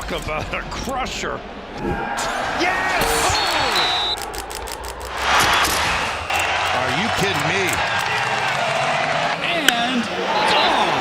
Talk about a crusher. Yes! Oh! Are you kidding me? And gone.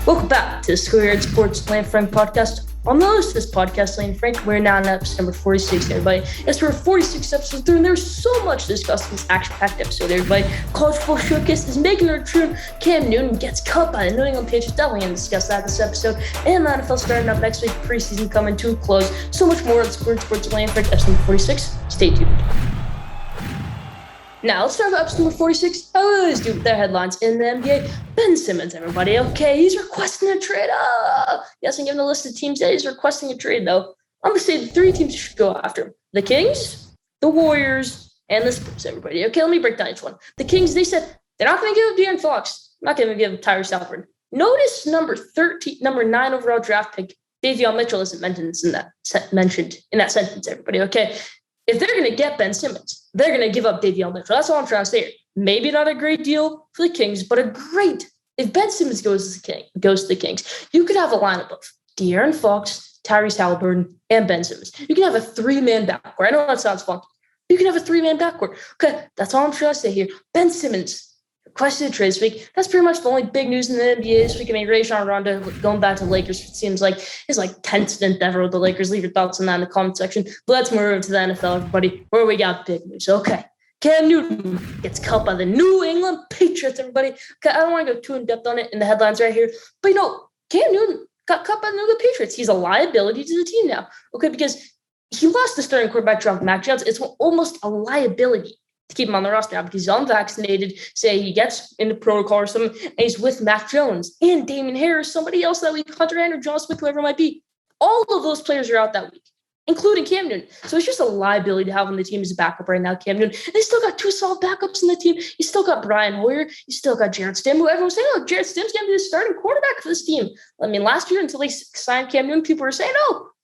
Welcome back to the Schoolyard Sports Lane Frank podcast. I'm the host of this podcast, Lane Frank. We're now on episode number 46, everybody. Yes, we're 46 episodes through, and there's so much to discuss in this action-packed episode, everybody. College football showcase is making a return. Cam Newton gets cut by the New England Patriots. Definitely going to discuss that this episode. And the NFL starting up next week. Preseason coming to a close. So much more on Schoolyard Sports Lane Frank, episode number 46. Stay tuned. Now, let's start with episode number 46. I always do with their headlines in the NBA. Ben Simmons, everybody. Okay, he's requesting a trade. Yes, I'm giving a list of teams that he's requesting a trade, though. I'm going to say the three teams should go after him. The Kings, the Warriors, and the Spurs, everybody. Okay, let me break down each one. The Kings, they said they're not going to give De'Aaron Fox. Not going to give Tyrese Halliburton. Notice number 9 overall draft pick, Davion Mitchell, isn't mentioned in that sentence, everybody. Okay, if they're going to get Ben Simmons, they're going to give up Davion Mitchell. That's all I'm trying to say here. Maybe not a great deal for the Kings, but a great. If Ben Simmons goes to the Kings, you could have a lineup of De'Aaron Fox, Tyrese Halliburton, and Ben Simmons. You can have a three-man backcourt. I know that sounds funky. You can have a three-man backcourt. Okay, that's all I'm trying to say here. Ben Simmons requested a trade this week. That's pretty much the only big news in the NBA this week. I mean, Rajon Rondo going back to the Lakers, it seems like his 10th stint ever with the Lakers. Leave your thoughts on that in the comment section. But let's move over to the NFL, everybody, where we got big news. Okay, Cam Newton gets cut by the New England Patriots, everybody. Okay, I don't want to go too in-depth on it in the headlines right here. But, Cam Newton got cut by the New England Patriots. He's a liability to the team now. Okay, because he lost the starting quarterback draft, Mac Jones. It's almost a liability to keep him on the roster now because he's unvaccinated, say he gets into protocol or something, and he's with Mac Jones and Damon Harris, somebody else that week, Hunter Henry, John Smith, whoever it might be. All of those players are out that week, including Cam Newton. So it's just a liability to have on the team as a backup right now, Cam Newton. And they still got two solid backups in the team. You still got Brian Hoyer. You still got Jarrett Stim, who everyone's saying, Jarrett Stim's going to be the starting quarterback for this team. I mean, last year until they signed Cam Newton, people were saying,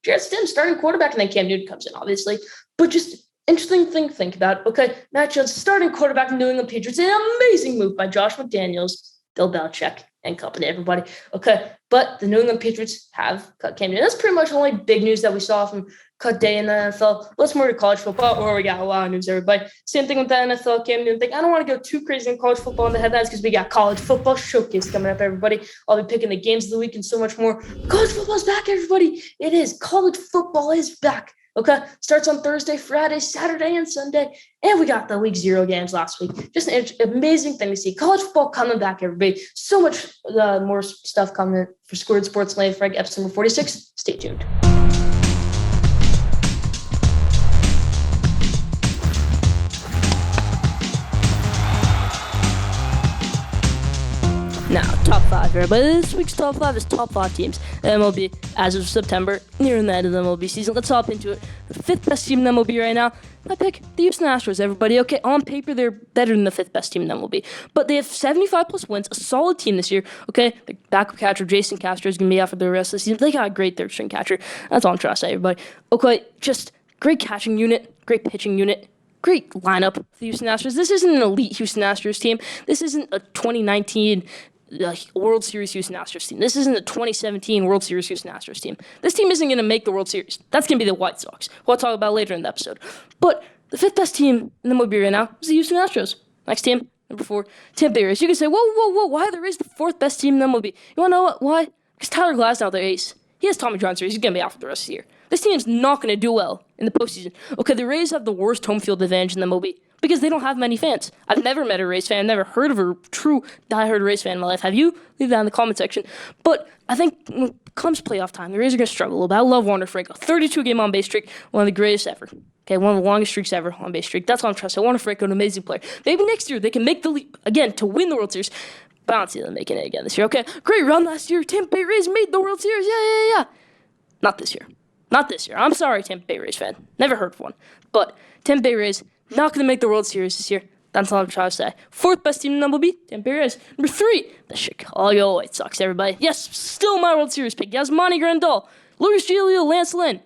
Jarrett Stim's starting quarterback, and then Cam Newton comes in, obviously. But just interesting thing to think about. Okay, Mac Jones, starting quarterback in New England Patriots. An amazing move by Josh McDaniels, Bill Belichick, and company, everybody. Okay, but the New England Patriots have cut Cam Newton. That's pretty much the only big news that we saw from cut day in the NFL. Let's move to college football, where we got a lot of news, everybody. Same thing with the NFL, Cam Newton thing. I don't want to go too crazy in college football in the headlines because we got college football showcase coming up, everybody. I'll be picking the games of the week and so much more. College football's back, everybody. It is. College football is back. Okay, starts on Thursday, Friday, Saturday, and Sunday. And we got the Week 0 games last week. Just an amazing thing to see. College football coming back, everybody. So much more stuff coming for Schoolyard Sports Lane Frank, episode number 46. Stay tuned. Now, top 5, everybody. This week's top 5 is top 5 teams. The MLB, as of September, nearing the end of the MLB season. Let's hop into it. The 5th best team in the MLB right now, I pick the Houston Astros, everybody. Okay, on paper, they're better than the 5th best team in the MLB. But they have 75-plus wins, a solid team this year. Okay, the backup catcher, Jason Castro, is going to be out for the rest of the season. They got a great third-string catcher. That's all I'm trying to say, everybody. Okay, just great catching unit, great pitching unit. Great lineup for the Houston Astros. This isn't an elite Houston Astros team. This isn't a 2019 World Series Houston Astros team. This isn't a 2017 World Series Houston Astros team. This team isn't going to make the World Series. That's going to be the White Sox, who I'll talk about later in the episode. But the 5th best team in the MLB right now is the Houston Astros. Next team, number 4, Tampa Bay Rays. You can say, whoa, why are the Rays the 4th best team in the MLB? You want to know what? Why? Because Tyler Glasnow, their ace, he has Tommy John series. He's going to be out for the rest of the year. This team's not going to do well in the postseason. Okay, the Rays have the worst home field advantage in the MLB because they don't have many fans. I've never met a Rays fan. I've never heard of a true diehard Rays fan in my life. Have you? Leave that in the comment section. But I think when it comes playoff time, the Rays are going to struggle a little bit. I love Wander Franco. 32-game on-base streak, one of the greatest ever. Okay, one of the longest streaks ever on-base streak. That's all I'm trying to say. Wander Franco, an amazing player. Maybe next year they can make the leap again to win the World Series. But I don't see them making it again this year. Okay, great run last year. Tampa Bay Rays made the World Series. Yeah. Not this year. Not this year. I'm sorry, Tampa Bay Rays fan. Never heard of one. But Tampa Bay Rays not going to make the World Series this year. That's all I'm trying to say. 4th best team in MLB, Tampa Bay Rays. Number 3, the Chicago White Sox, everybody. Yes, still my World Series pick. Yasmani Grandal, Luis Giolito, Lance Lynn.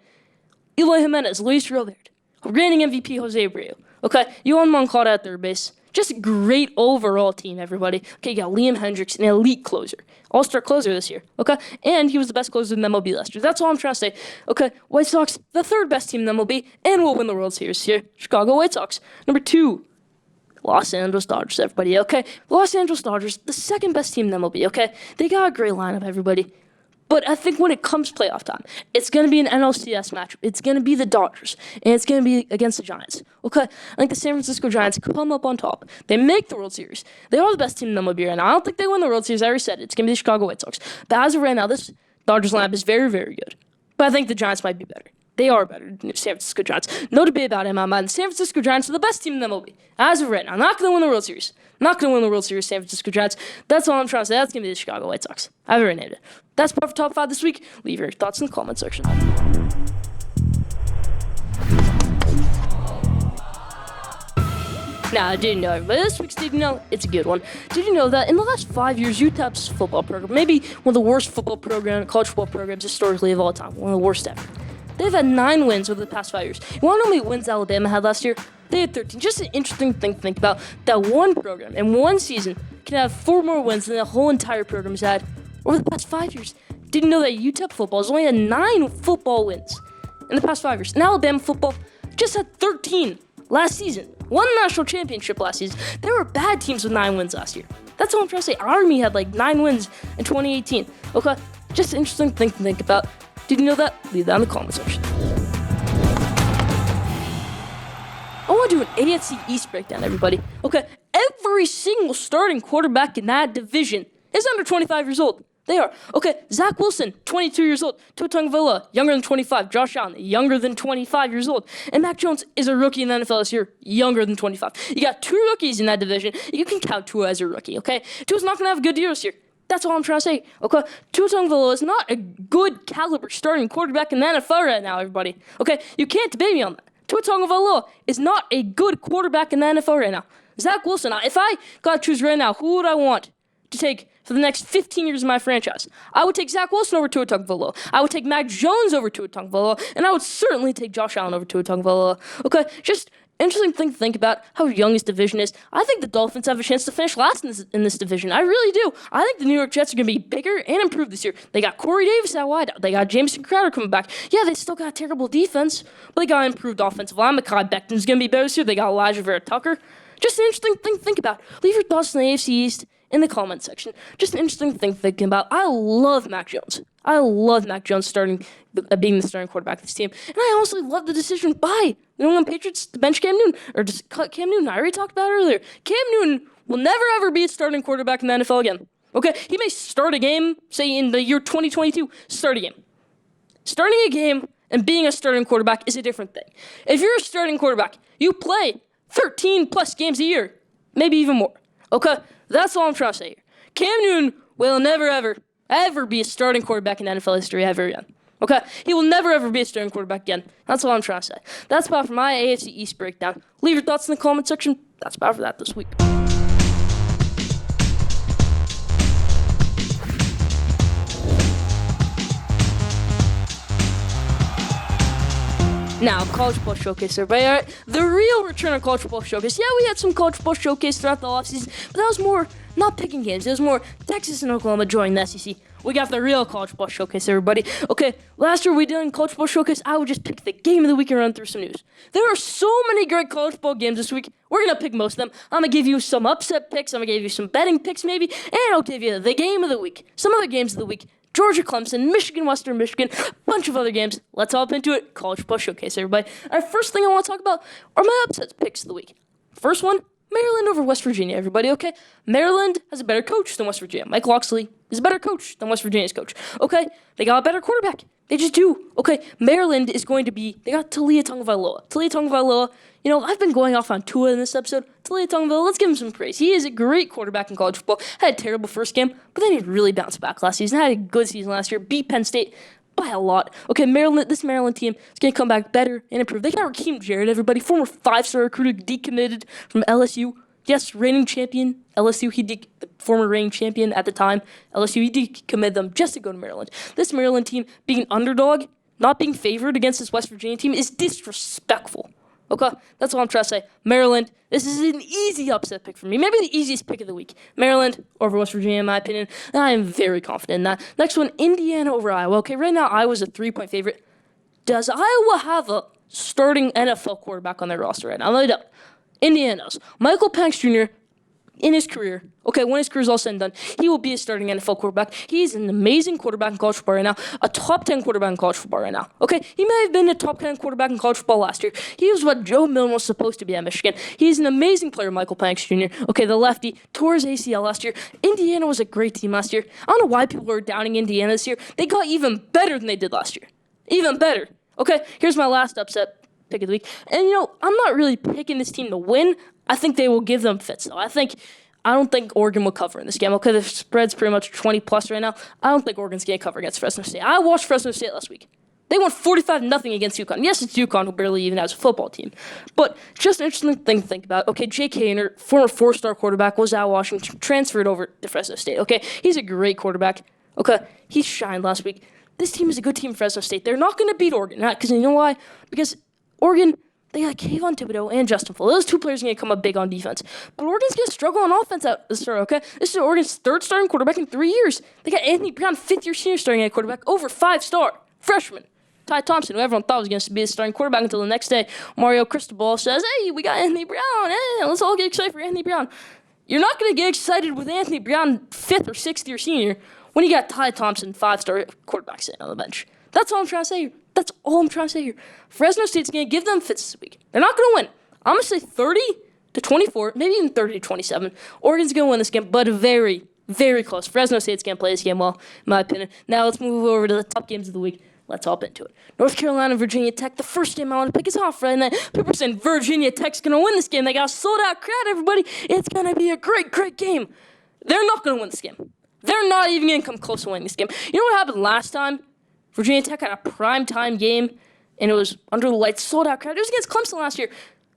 Eloy Jimenez, Luis Robert, reigning MVP Jose Abreu. Okay, Yohan Moncada at third base. Just a great overall team, everybody. Okay, you got Liam Hendricks, an elite closer. All-star closer this year, okay? And he was the best closer in the MLB last year. That's all I'm trying to say. Okay, White Sox, the third best team in the MLB, and will win the World Series here. Chicago White Sox. Number 2, Los Angeles Dodgers, everybody, okay? Los Angeles Dodgers, the second best team in the MLB, okay? They got a great lineup, everybody. But I think when it comes playoff time, it's going to be an NLCS matchup. It's going to be the Dodgers, and it's going to be against the Giants. Okay, I think the San Francisco Giants come up on top. They make the World Series. They are the best team in the MLB right now. I don't think they win the World Series. I already said it. It's going to be the Chicago White Sox. But as of right now, this Dodgers lineup is very, very good. But I think the Giants might be better. They are better than the San Francisco Giants. No debate about it in my mind. The San Francisco Giants are the best team in the MLB. As of right now, not going to win the World Series. Not going to win the World Series, San Francisco Giants. That's all I'm trying to say. That's going to be the Chicago White Sox. I've already named it. That's part for Top 5 this week. Leave your thoughts in the comment section. Now, did you know, everybody, this week's Did You Know? It's a good one. Did you know that in the last 5 years, UTEP's football program, maybe one of the worst college football programs historically of all time, one of the worst ever, they've had 9 wins over the past 5 years. You want to know how many wins Alabama had last year? They had 13. Just an interesting thing to think about, that one program in one season can have 4 more wins than the whole entire program's had over the past 5 years. Did you know that UTEP football has only had 9 football wins in the past 5 years? And Alabama football just had 13 last season. Won the national championship last season. There were bad teams with 9 wins last year. That's all I'm trying to say. Army had like 9 wins in 2018. Okay? Just an interesting thing to think about. Did you know that? Leave that in the comment section. I want to do an AFC East breakdown, everybody. Okay? Every single starting quarterback in that division is under 25 years old. They are. Okay, Zach Wilson, 22 years old. Tua Tagovailoa, younger than 25. Josh Allen, younger than 25 years old. And Mac Jones is a rookie in the NFL this year, younger than 25. You got 2 rookies in that division. You can count Tua as a rookie, okay? Tua's not going to have a good year this year. That's all I'm trying to say, okay? Tua Tagovailoa is not a good caliber starting quarterback in the NFL right now, everybody. Okay, you can't debate me on that. Tua Tagovailoa is not a good quarterback in the NFL right now. Zach Wilson, if I got to choose right now, who would I want to take for the next 15 years of my franchise? I would take Zach Wilson over Tua Tagovailoa. I would take Mac Jones over Tua Tagovailoa, and I would certainly take Josh Allen over Tua Tagovailoa. Okay, just interesting thing to think about how young this division is. I think the Dolphins have a chance to finish last in this division. I really do. I think the New York Jets are going to be bigger and improved this year. They got Corey Davis at wide. They got Jameson Crowder coming back. Yeah, they still got a terrible defense, but they got an improved offensive line. Mekhi Becton's going to be better this year. They got Elijah Vera Tucker. Just an interesting thing to think about. Leave your thoughts in the AFC East in the comment section. Just an interesting thing thinking about. I love Mac Jones. I love Mac Jones being the starting quarterback of this team. And I also love the decision by the New England Patriots to bench Cam Newton, or just cut Cam Newton. I already talked about it earlier. Cam Newton will never ever be a starting quarterback in the NFL again. Okay? He may start a game, say in the year 2022, start a game. Starting a game and being a starting quarterback is a different thing. If you're a starting quarterback, you play 13 plus games a year, maybe even more. Okay? That's all I'm trying to say here. Cam Newton will never, ever be a starting quarterback in NFL history ever again. Okay? He will never, ever be a starting quarterback again. That's all I'm trying to say. That's about for my AFC East breakdown. Leave your thoughts in the comment section. That's about for that this week. Now, College Football Showcase, everybody. All right, the real return of College Football Showcase. Yeah, we had some College Football Showcase throughout the offseason, but that was more not picking games. It was more Texas and Oklahoma joining the SEC. We got the real College Football Showcase, everybody. Okay, last year we did in College Football Showcase, I would just pick the game of the week and run through some news. There are so many great college football games this week. We're going to pick most of them. I'm going to give you some upset picks. I'm going to give you some betting picks maybe, and I'll give you the game of the week, some other games of the week. Georgia, Clemson, Michigan, Western Michigan, a bunch of other games. Let's hop into it. College Football Showcase, everybody. Our first thing I want to talk about are my upset picks of the week. First one, Maryland over West Virginia, everybody, okay? Maryland has a better coach than West Virginia. Mike Locksley is a better coach than West Virginia's coach, okay? They got a better quarterback. They just do. Okay, Maryland is going to be, they got Talia Tagovailoa. Talia Tagovailoa, I've been going off on Tua in this episode. Talia Tagovailoa, let's give him some praise. He is a great quarterback in college football. Had a terrible first game, but then he really bounced back last season. Had a good season last year. Beat Penn State by a lot. Okay, this Maryland team is going to come back better and improve. They got Raheem Jarrett, everybody, former 5-star recruiter, decommitted from LSU. Yes, reigning champion, LSU, the former reigning champion at the time, LSU, he decommitted them just to go to Maryland. This Maryland team, being an underdog, not being favored against this West Virginia team is disrespectful. Okay, that's all I'm trying to say. Maryland, this is an easy upset pick for me. Maybe the easiest pick of the week. Maryland over West Virginia, in my opinion. I am very confident in that. Next one, Indiana over Iowa. Okay, right now, Iowa's a 3-point favorite. Does Iowa have a starting NFL quarterback on their roster right now? No, they don't. Indiana does. Michael Penix Jr., in his career, okay, when his career is all said and done, he will be a starting NFL quarterback. He's an amazing quarterback in college football right now, a top 10 quarterback in college football right now. Okay, he may have been a top 10 quarterback in college football last year. He was what Joe Milton was supposed to be at Michigan. He's an amazing player, Michael Penix Jr. Okay, the lefty tore his ACL last year. Indiana was a great team last year. I don't know why people are downing Indiana this year. They got even better than they did last year. Even better. Okay, here's my last upset pick of the week. And, I'm not really picking this team to win. I think they will give them fits, though. I don't think Oregon will cover in this game. Okay, the spread's pretty much 20+ right now. I don't think Oregon's going to cover against Fresno State. I watched Fresno State last week. They won 45-0 against UConn. Yes, it's UConn who barely even has a football team. But just an interesting thing to think about. Okay, Jake Hayner, former 4-star quarterback, was at Washington, transferred over to Fresno State. Okay, he's a great quarterback. Okay, he shined last week. This team is a good team, Fresno State. They're not going to beat Oregon. Because you know why? Because Oregon, they got Kayvon Thibodeau and Justin Fuller. Those two players are going to come up big on defense. But Oregon's going to struggle on offense at the start, okay? This is Oregon's third starting quarterback in 3 years. They got Anthony Brown, fifth-year senior starting at quarterback, over 5-star freshman. Ty Thompson, who everyone thought was going to be the starting quarterback until the next day. Mario Cristobal says, hey, we got Anthony Brown. Hey, let's all get excited for Anthony Brown. You're not going to get excited with Anthony Brown, 5th or 6th-year senior, when you got Ty Thompson, 5-star quarterback sitting on the bench. That's all I'm trying to say here. That's all I'm trying to say here. Fresno State's going to give them fits this week. They're not going to win. I'm going to say 30-24, maybe even 30-27. Oregon's going to win this game, but very, very close. Fresno State's going to play this game well, in my opinion. Now let's move over to the top games of the week. Let's hop into it. North Carolina, Virginia Tech. The first game I want to pick is on Friday night. People are saying Virginia Tech's going to win this game. They got a sold-out crowd, everybody. It's going to be a great, great game. They're not going to win this game. They're not even going to come close to winning this game. You know what happened last time? Virginia Tech had a primetime game, and it was under the lights, sold-out crowd. It was against Clemson last year.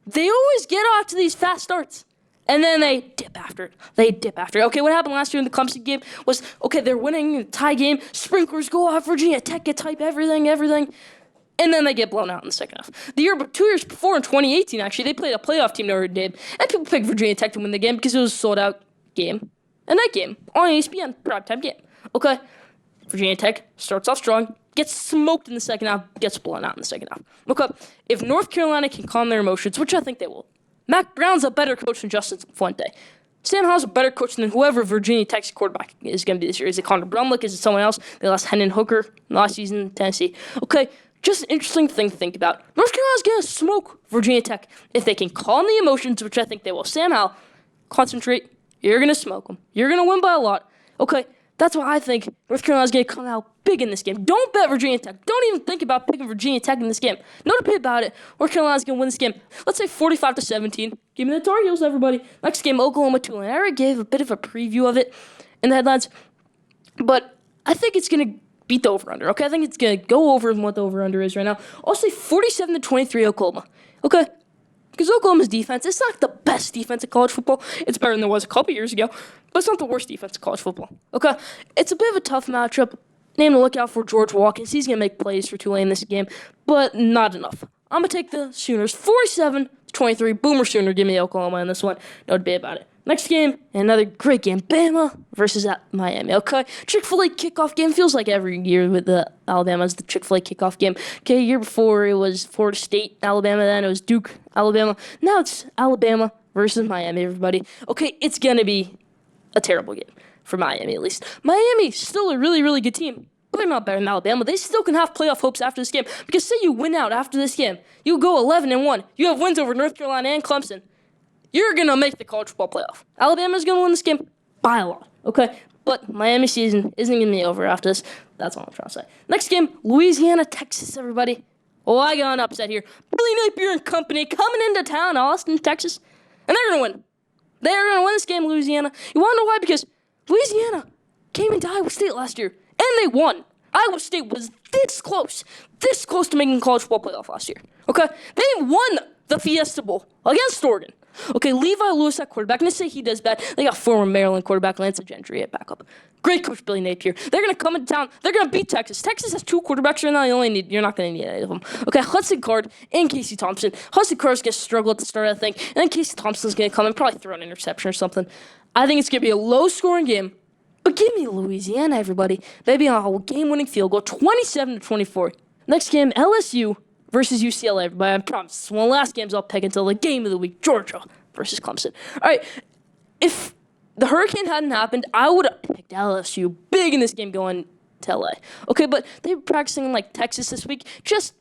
They always get off to these fast starts, and then they dip after it. Okay, what happened last year in the Clemson game was, okay, they're winning a tie game. Sprinklers go off. Virginia Tech gets hype, everything. And then they get blown out in the second half. 2 years before, in 2018, actually, they played a playoff team Notre Dame, and people picked Virginia Tech to win the game because it was a sold-out game. A night game on ESPN, primetime game. Okay, Virginia Tech starts off strong, gets smoked in the second half, gets blown out in the second half. Okay, if North Carolina can calm their emotions, which I think they will, Mac Brown's a better coach than Justin Fuente. Sam Howell's a better coach than whoever Virginia Tech's quarterback is going to be this year. Is it Connor Brumlick? Is it someone else? They lost Hendon Hooker last season in Tennessee. Okay, just an interesting thing to think about. North Carolina's going to smoke Virginia Tech if they can calm the emotions, which I think they will. Sam Howell, concentrate. You're going to smoke them. You're going to win by a lot. Okay, that's why I think North Carolina's going to come out big in this game. Don't bet Virginia Tech. Don't even think about picking Virginia Tech in this game. No debate about it. North Carolina's going to win this game. Let's say 45-17. Give me the Tar Heels, everybody. Next game, Oklahoma Tulane. I already gave a bit of a preview of it in the headlines, but I think it's going to beat the over-under. Okay, I think it's going to go over what the over-under is right now. I'll say 47-23 Oklahoma. Okay. Because Oklahoma's defense, it's not the best defense in college football. It's better than it was a couple years ago, but it's not the worst defense in college football. Okay, it's a bit of a tough matchup. Name to look out for George Watkins. He's going to make plays for Tulane this game, but not enough. I'm going to take the Sooners 47-23. Boomer Sooner, give me Oklahoma in this one. No debate about it. Next game, another great game. Bama versus Miami. Okay, Chick-fil-A kickoff game. Feels like every year with the Alabama's the Chick-fil-A kickoff game. Okay, year before it was Florida State, Alabama. Then it was Duke, Alabama. Now it's Alabama versus Miami, everybody. Okay, it's going to be a terrible game for Miami, at least. Miami, still a really, really good team. But they're not better than Alabama. They still can have playoff hopes after this game. Because say you win out after this game. You go 11-1. You have wins over North Carolina and Clemson. You're going to make the college football playoff. Alabama's going to win this game by a lot, okay? But Miami season isn't going to be over after this. That's all I'm trying to say. Next game, Louisiana, Texas, everybody. Oh, I got an upset here. Billy Napier and company coming into town, Austin, Texas. And they're going to win. They're going to win this game, Louisiana. You want to know why? Because Louisiana came into Iowa State last year, and they won. Iowa State was this close to making college football playoff last year, okay? They won the Fiesta Bowl against Oregon. Okay, Levi Lewis at quarterback. I'm going to say he does bad. They got former Maryland quarterback Lance Gentry at backup. Great coach Billy Napier. They're going to come into town. They're going to beat Texas. Texas has 2 quarterbacks right now. You're not going to need any of them. Okay, Hudson Card and Casey Thompson. Hudson Card's going to struggle at the start, I think. And then Casey Thompson's going to come and probably throw an interception or something. I think it's going to be a low-scoring game. But give me Louisiana, everybody. Maybe on a game-winning field goal, 27-24. Next game, LSU versus UCLA, everybody. I promise. It's one of the last games I'll pick until the game of the week, Georgia versus Clemson. All right, if the hurricane hadn't happened, I would have picked LSU big in this game going to LA. Okay, but they were practicing in like Texas this week.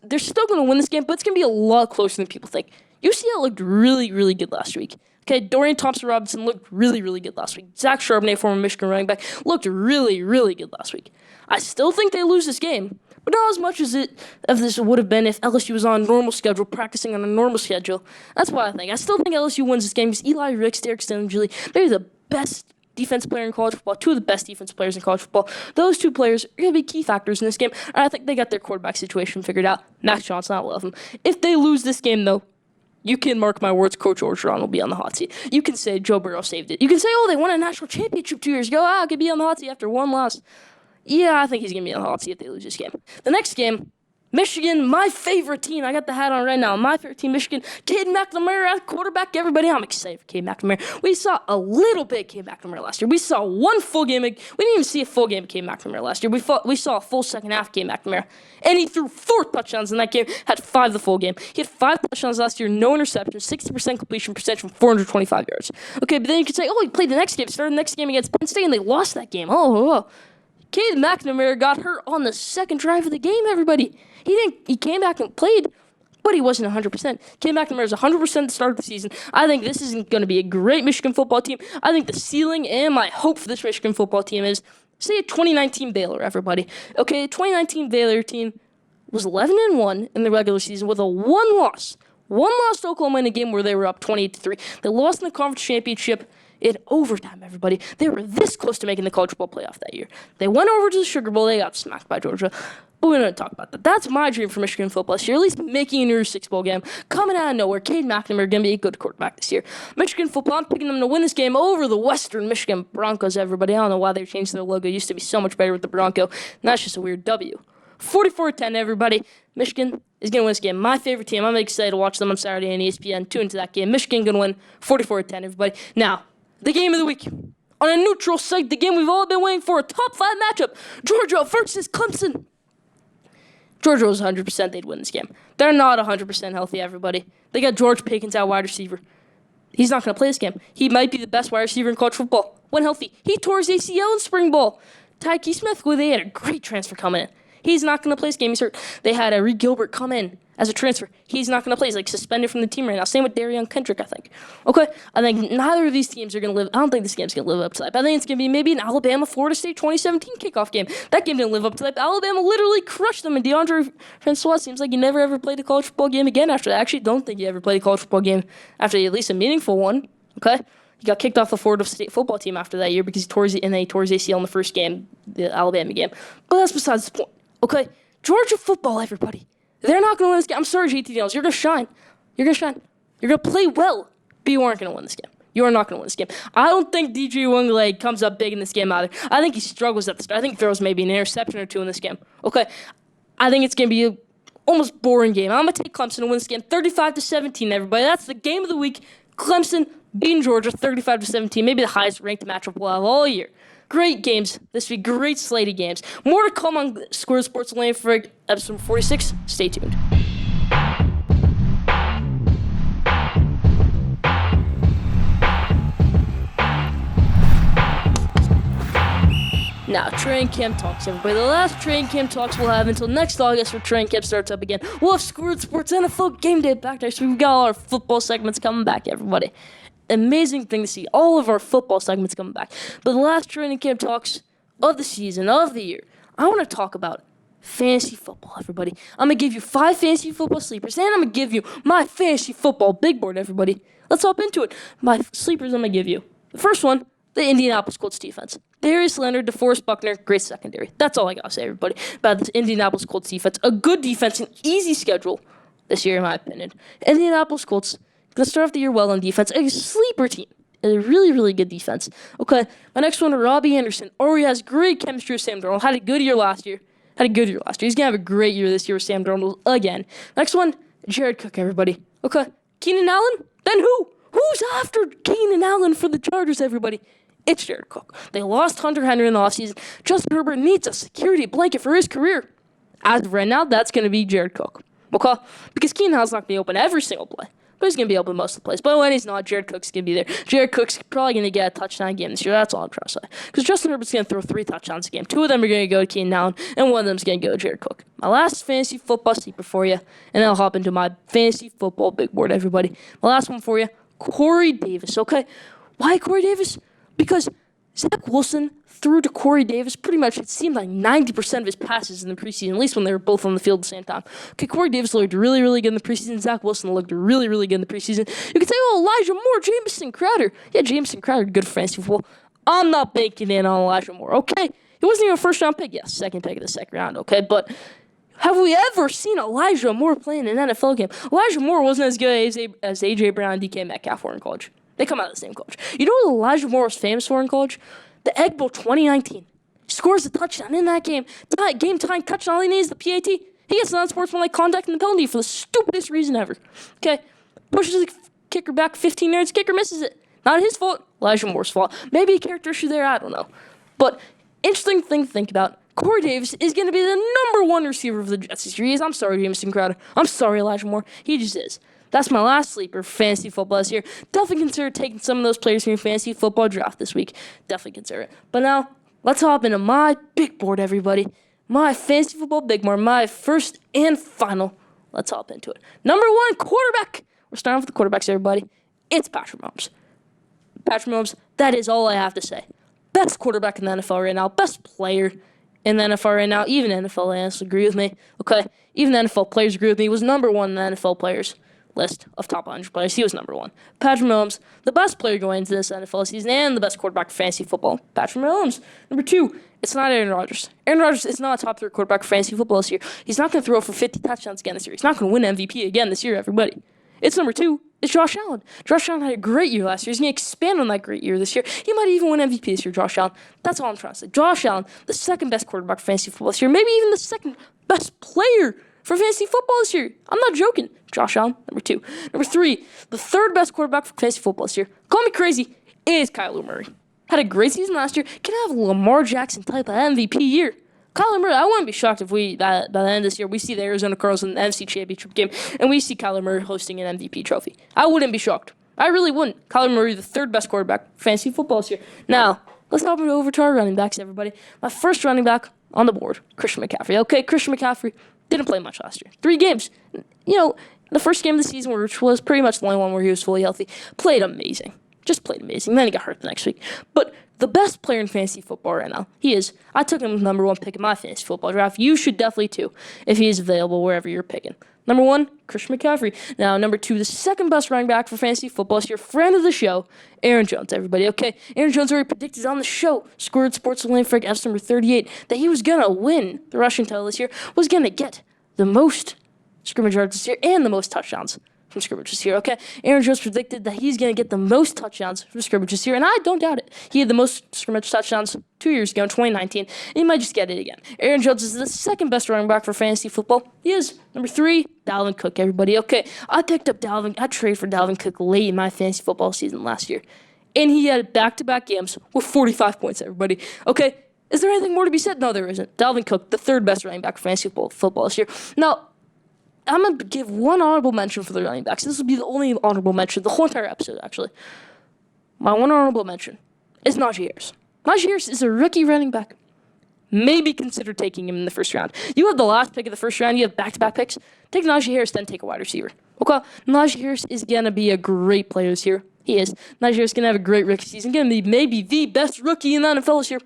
They're still going to win this game, but it's going to be a lot closer than people think. UCLA looked really, really good last week. Okay, Dorian Thompson-Robinson looked really, really good last week. Zach Charbonnet, former Michigan running back, looked really, really good last week. I still think they lose this game, but not as much as this would have been if LSU was on a normal schedule, practicing on a normal schedule. That's what I think. I still think LSU wins this game because Eli Ricks, Derek Stingley, maybe the best defense player in college football, 2 of the best defense players in college football. Those 2 players are going to be key factors in this game, and I think they got their quarterback situation figured out. Max Johnson, I love him. If they lose this game, though, you can mark my words, Coach Orgeron will be on the hot seat. You can say Joe Burrow saved it. You can say, oh, they won a national championship 2 years ago. I could be on the hot seat after one loss. Yeah, I think he's going to be on the hot seat if they lose this game. The next game, Michigan, my favorite team. I got the hat on right now. My favorite team, Michigan. Cade McNamara at quarterback. Everybody, I'm excited for Cade McNamara. We saw a little bit of Cade McNamara last year. We saw one full game. We didn't even see a full game of Cade McNamara last year. We saw a full second half of Cade McNamara. And he threw 4 touchdowns in that game, had 5 the full game. He had 5 touchdowns last year, no interceptions, 60% completion percentage from 425 yards. Okay, but then you could say, oh, he played the next game, started the next game against Penn State, and they lost that game. Cade McNamara got hurt on the second drive of the game, everybody. He came back and played, but he wasn't 100%. Cade McNamara is 100% at the start of the season. I think this is going to be a great Michigan football team. I think the ceiling and my hope for this Michigan football team is, say, a 2019 Baylor, everybody. Okay, 2019 Baylor team was 11-1 in the regular season with a 1 loss. 1 loss to Oklahoma in a game where they were up 28-3. They lost in the conference championship in overtime, everybody. They were this close to making the college football playoff that year. They went over to the Sugar Bowl. They got smacked by Georgia. But we're going to talk about that. That's my dream for Michigan football this year, at least making a New Year's Six Bowl game. Coming out of nowhere, Cade McNamara going to be a good quarterback this year. Michigan football, I'm picking them to win this game over the Western Michigan Broncos, everybody. I don't know why they changed their logo. It used to be so much better with the Bronco. And that's just a weird W. 44-10, everybody. Michigan is going to win this game. My favorite team. I'm excited to watch them on Saturday on ESPN. Tune into that game. Michigan going to win 44-10, everybody. Now, the game of the week. On a neutral site, the game we've all been waiting for, a top 5 matchup. Georgia versus Clemson. Georgia was 100% they'd win this game. They're not 100% healthy, everybody. They got George Pickens out wide receiver. He's not going to play this game. He might be the best wide receiver in college football when healthy. He tore his ACL in spring ball. Tyke Smith, who they had a great transfer coming in. He's not going to play this game. He's hurt. They had Reed Gilbert come in as a transfer. He's not going to play. He's suspended from the team right now. Same with Darion Kendrick, I think. Okay, I think neither of these teams are going to live. I don't think this game's going to live up to that. But I think it's going to be maybe an Alabama-Florida State 2017 kickoff game. That game didn't live up to that. Alabama literally crushed them, and DeAndre Francois seems like he never ever played a college football game again after that. I actually don't think he ever played a college football game after at least a meaningful one. Okay, he got kicked off the Florida State football team after that year because he tore his ACL in the first game, the Alabama game. But that's besides the point. Okay. Georgia football, everybody. They're not going to win this game. I'm sorry, JT Daniels. You're going to shine. You're going to shine. You're going to play well, but you aren't going to win this game. You are not going to win this game. I don't think DJ Wungale comes up big in this game either. I think he struggles at the start. I think he throws maybe an interception or 2 in this game. Okay. I think it's going to be a almost boring game. I'm going to take Clemson to win this game 35-17, everybody. That's the game of the week. Clemson beating Georgia 35-17. Maybe the highest ranked matchup we'll have all year. Great games this week. Great slate of games. More to come on Schoolyard Sports Lane for episode 46. Stay tuned. Now, training camp talks, everybody. The last training camp talks we'll have until next August where training camp starts up again. We'll have Schoolyard Sports NFL Game Day back next week. We've got all our football segments coming back, everybody. Amazing thing to see. All of our football segments coming back. But the last training camp talks of the season, of the year, I want to talk about fantasy football, everybody. I'm going to give you 5 fantasy football sleepers, and I'm going to give you my fantasy football big board, everybody. Let's hop into it. My sleepers I'm going to give you. The first one, the Indianapolis Colts defense. Darius Leonard, DeForest Buckner, great secondary. That's all I got to say, everybody, about this Indianapolis Colts defense. A good defense, an easy schedule this year, in my opinion. Indianapolis Colts Gonna start off the year well on defense. A sleeper team. A really, really good defense. Okay, my next one, Robbie Anderson. Already has great chemistry with Sam Darnold. Had a good year last year. He's going to have a great year this year with Sam Darnold again. Next one, Jared Cook, everybody. Okay, Keenan Allen? Then who? Who's after Keenan Allen for the Chargers, everybody? It's Jared Cook. They lost Hunter Henry in the offseason. Justin Herbert needs a security blanket for his career. As of right now, that's going to be Jared Cook. Okay? Because Keenan Allen's not going to be open every single play. But he's going to be open most of the plays. But when he's not, Jared Cook's going to be there. Jared Cook's probably going to get a touchdown game this year. That's all I'm trying to say. Because Justin Herbert's going to throw 3 touchdowns a game. 2 of them are going to go to Keenan Allen, and 1 of them is going to go to Jared Cook. My last fantasy football sleeper for you, and then I'll hop into my fantasy football big board, everybody. My last one for you, Corey Davis, okay? Why Corey Davis? Because Zach Wilson threw to Corey Davis pretty much, it seemed like 90% of his passes in the preseason, at least when they were both on the field at the same time. Okay, Corey Davis looked really, really good in the preseason. Zach Wilson looked really, really good in the preseason. You could say, oh, Elijah Moore, Jamison Crowder. Yeah, Jamison Crowder, good for fantasy football. I'm not banking in on Elijah Moore, okay? He wasn't even a first-round pick. Yes, second pick of the second round, okay? But have we ever seen Elijah Moore play in an NFL game? Elijah Moore wasn't as good as A.J. Brown and DK Metcalf were in college. They come out of the same college. You know what Elijah Moore was famous for in college? The Egg Bowl 2019. He scores a touchdown in that game. Game-tying touchdown. All he needs is the PAT. He gets non-sportsmanlike conduct and the penalty for the stupidest reason ever. Okay? Pushes the kicker back 15 yards. Kicker misses it. Not his fault. Elijah Moore's fault. Maybe a character issue there. I don't know. But interesting thing to think about. Corey Davis is going to be the number 1 receiver of the Jets this year. I'm sorry, Jamison Crowder. I'm sorry, Elijah Moore. He just is. That's my last sleeper for fantasy football this year. Definitely consider taking some of those players from your fantasy football draft this week. Definitely consider it. But now, let's hop into my big board, everybody. My fantasy football big board, my first and final. Let's hop into it. Number 1, quarterback. We're starting with the quarterbacks, everybody. It's Patrick Mahomes. Patrick Mahomes, that is all I have to say. Best quarterback in the NFL right now. Best player in the NFL right now. Even NFL analysts agree with me. Okay? Even the NFL players agree with me. He was number 1 in the NFL players list of top 100 players. He was number 1. Patrick Mahomes, the best player going into this NFL season and the best quarterback for fantasy football. Patrick Mahomes. Number 2, it's not Aaron Rodgers. Aaron Rodgers is not a top 3 quarterback for fantasy football this year. He's not going to throw for 50 touchdowns again this year. He's not going to win MVP again this year, everybody. It's number 2. It's Josh Allen. Josh Allen had a great year last year. He's going to expand on that great year this year. He might even win MVP this year, Josh Allen. That's all I'm trying to say. Josh Allen, the second best quarterback for fantasy football this year. Maybe even the second best player for fantasy football this year. I'm not joking. Josh Allen, number 2. Number 3, the third best quarterback for fantasy football this year. Call me crazy. It is Kyler Murray. Had a great season last year. Can have a Lamar Jackson type of MVP year. Kyler Murray, I wouldn't be shocked if by the end of this year, we see the Arizona Cardinals in the NFC Championship game, and we see Kyler Murray hosting an MVP trophy. I wouldn't be shocked. I really wouldn't. Kyler Murray, the third best quarterback for fantasy football this year. Now, let's hop over to our running backs, everybody. My first running back on the board, Christian McCaffrey. Okay, Christian McCaffrey didn't play much last year. 3 games. You know, the first game of the season, which was pretty much the only one where he was fully healthy, played amazing. Just played amazing. Then he got hurt the next week. But the best player in fantasy football right now, he is. I took him number 1 pick in my fantasy football draft. You should definitely too, if he is available wherever you're picking. Number 1, Christian McCaffrey. Now, number 2, the second best running back for fantasy football is your friend of the show, Aaron Jones, everybody. Okay, Aaron Jones already predicted on the show, Schoolyard Sports with Lane Frank, episode number 38, that he was going to win the rushing title this year, was going to get the most scrimmage yards this year and the most touchdowns from scrimmage this year, okay? Aaron Jones predicted that he's going to get the most touchdowns from scrimmage this year, and I don't doubt it. He had the most scrimmage touchdowns 2 years ago in 2019, and he might just get it again. Aaron Jones is the second best running back for fantasy football. He is. Number 3, Dalvin Cook, everybody. Okay, I traded for Dalvin Cook late in my fantasy football season last year, and he had back-to-back games with 45 points, everybody. Okay, is there anything more to be said? No, there isn't. Dalvin Cook, the third best running back for fantasy football this year. Now, I'm going to give one honorable mention for the running backs. This will be the only honorable mention, the whole entire episode, actually. My one honorable mention is Najee Harris. Najee Harris is a rookie running back. Maybe consider taking him in the first round. You have the last pick of the first round. You have back-to-back picks. Take Najee Harris, then take a wide receiver. Okay, Najee Harris is going to be a great player this year. He is. Najee Harris is going to have a great rookie season. Going to be maybe the best rookie in the NFL this year.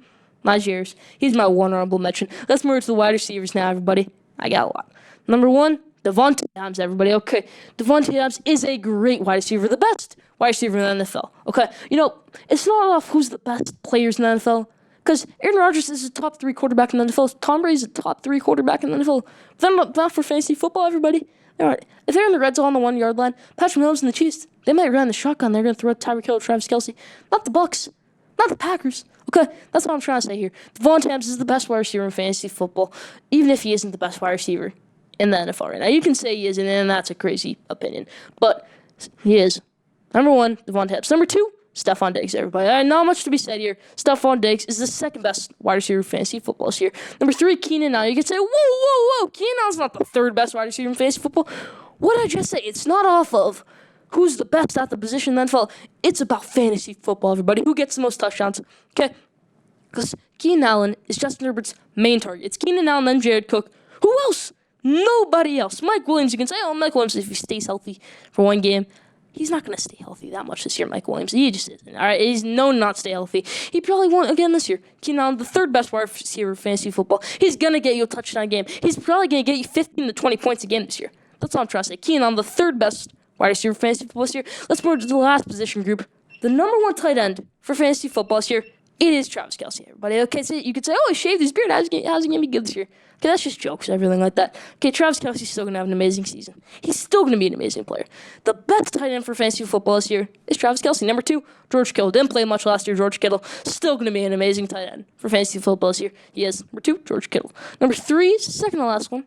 Najee Harris. He's my one honorable mention. Let's move to the wide receivers now, everybody. I got a lot. Number 1, Devontae Adams, everybody. Okay, Devontae Adams is a great wide receiver, the best wide receiver in the NFL. Okay, you know, it's not off who's the best players in the NFL, Because Aaron Rodgers is a top 3 quarterback in the NFL. Tom Brady's a top 3 quarterback in the NFL. But not for fantasy football, everybody. All right. If they're in the red zone on the 1 yard line, Patrick Mahomes and the Chiefs, they might run the shotgun. They're going to throw Tyreek Hill, Travis Kelce. Not the Bucs. Not the Packers. Okay, that's what I'm trying to say here. Devontae Adams is the best wide receiver in fantasy football, even if he isn't the best wide receiver in the NFL right now. You can say he isn't, and that's a crazy opinion. But he is. Number 1, Devontae Adams. Number 2, Stephon Diggs, everybody. Not much to be said here. Stephon Diggs is the second best wide receiver in fantasy football this year. Number 3, Keenan Allen. You can say, whoa. Keenan Allen's not the third best wide receiver in fantasy football. What did I just say? It's not off of who's the best at the position in the NFL. It's about fantasy football, everybody. Who gets the most touchdowns? Okay? Because Keenan Allen is Justin Herbert's main target. It's Keenan Allen, then Jared Cook. Who else? Nobody else. Mike Williams, you can say, Mike Williams, if he stays healthy for one game, he's not going to stay healthy that much this year, Mike Williams. He just isn't. All right, he's known not to stay healthy. He probably won't again this year. Keenan Allen, the third best wide receiver in fantasy football. He's going to get you a touchdown game. He's probably going to get you 15 to 20 points a game this year. That's all I'm trying to say. Keenan Allen, the third best wide receiver for fantasy football this year. Let's move to the last position group. The number 1 tight end for fantasy football this year, it is Travis Kelce, everybody. Okay, so you could say, he shaved his beard. How's he going to be good this year? Okay, that's just jokes, everything like that. Okay, Travis Kelce's still going to have an amazing season. He's still going to be an amazing player. The best tight end for fantasy football this year is Travis Kelce. Number 2, George Kittle. Didn't play much last year, George Kittle. Still going to be an amazing tight end for fantasy football this year. He is. Number 2, George Kittle. Number 3, second to last one,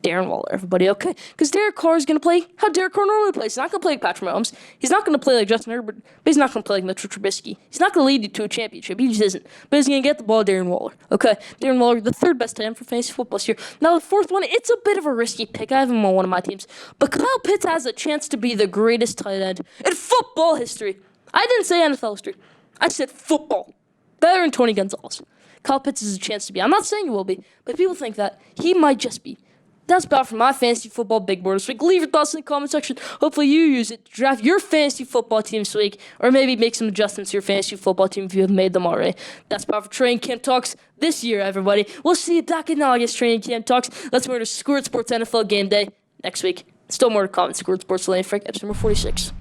Darren Waller, everybody, okay? Because Derek Carr is going to play how Derek Carr normally plays. He's not going to play like Patrick Mahomes. He's not going to play like Justin Herbert, but he's not going to play like Mitchell Trubisky. He's not going to lead you to a championship. He just isn't. But he's going to get the ball to Darren Waller, okay? Darren Waller, the third best tight end for fantasy football this year. Now, the fourth one, it's a bit of a risky pick. I have him on one of my teams. But Kyle Pitts has a chance to be the greatest tight end in football history. I didn't say NFL history. I said football. Better than Tony Gonzalez. Kyle Pitts has a chance to be. I'm not saying he will be, but people think that he might just be. That's about for my fantasy football big board this week. Leave your thoughts in the comment section. Hopefully you use it to draft your fantasy football team this week, or maybe make some adjustments to your fantasy football team if you have made them already. That's about for Training Camp Talks this year, everybody. We'll see you back in August, Training Camp Talks. Let's move to Schoolyard Sports NFL Game Day next week. Still more to come. Schoolyard Sports Lane Frank, episode number 46.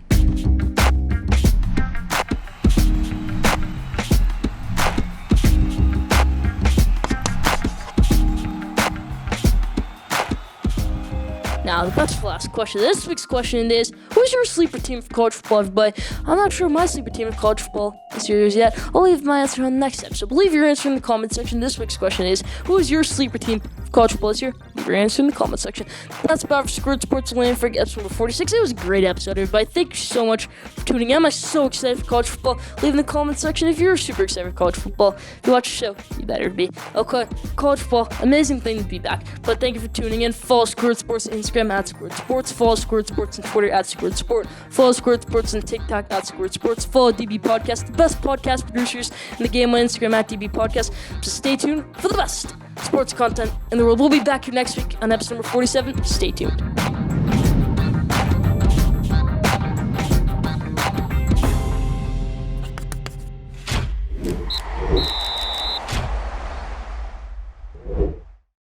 Now, the best for last question. This week's question is, who's your sleeper team for college football, everybody? I'm not sure my sleeper team for college football this year is yet. I'll leave my answer on the next episode. But leave your answer in the comment section. This week's question is, who is your sleeper team for college football this year? Leave your answer in the comment section. That's about for Schoolyard Sports Land for episode number 46. It was a great episode, everybody. Thank you so much for tuning in. I'm so excited for college football. Leave in the comment section if you're super excited for college football. If you watch the show, you better be. Okay, college football, amazing thing to be back. But thank you for tuning in. Follow Schoolyard Sports on Instagram at Schoolyard Sports. Follow Schoolyard Sports on Twitter at Schoolyard Sport. Follow Schoolyard Sports on TikTok at Schoolyard Sports. Follow DB Podcast, the best podcast producers in the game on Instagram at DB Podcast. Just stay tuned for the best sports content in the world. We'll be back here next week on episode number 47. Stay tuned.